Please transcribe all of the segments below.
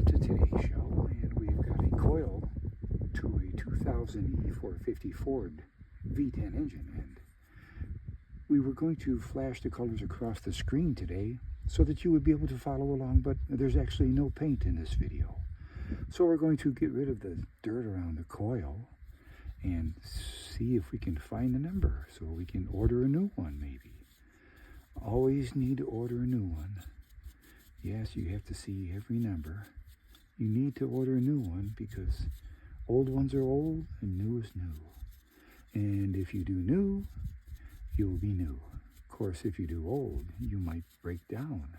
to today's show, and we've got a coil to a 2000 E450 Ford V10 engine, and we were going to flash the colors across the screen today so that you would be able to follow along, but there's actually no paint in this video. So we're going to get rid of the dirt around the coil and see if we can find the number so we can order a new one maybe. Always need to order a new one. Yes, you have to see every number. You need to order a new one because old ones are old and new is new. And if you do new, you'll be new. Of course, if you do old, you might break down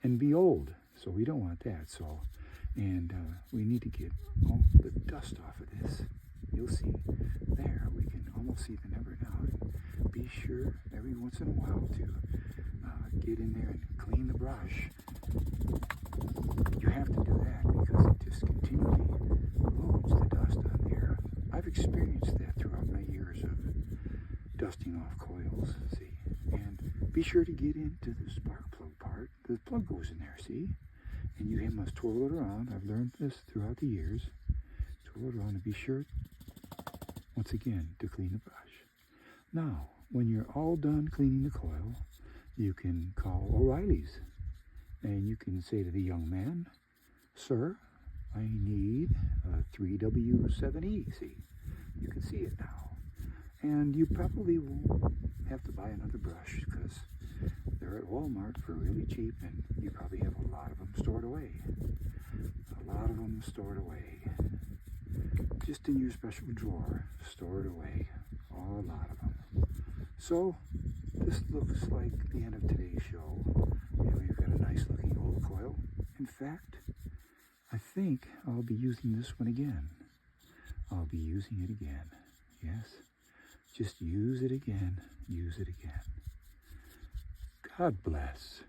and be old. So we don't want that. So, and we need to get all the dust off of this. You'll see there, we can almost see the number now. And be sure every once in a while to get in there and clean the brush. You have to do that because it just continually loads the dust on there. I've experienced that throughout my years of dusting off coils, see. And be sure to get into the spark plug part. The plug goes in there, see? And you must twirl it around. I've learned this throughout the years. Twirl it around and be sure, once again, to clean the brush. Now, when you're all done cleaning the coil, you can call O'Reilly's. And you can say to the young man, "Sir, I need a 3W7E, see? You can see it now. And you probably won't have to buy another brush because they're at Walmart for really cheap, and you probably have a lot of them stored away. A lot of them stored away. Just in your special drawer, stored away. A lot of them. So, this looks like the end of today's show. And we've got a nice looking old coil. In fact, I think I'll be using this one again. I'll be using it again. Yes. Just use it again. Use it again. God bless.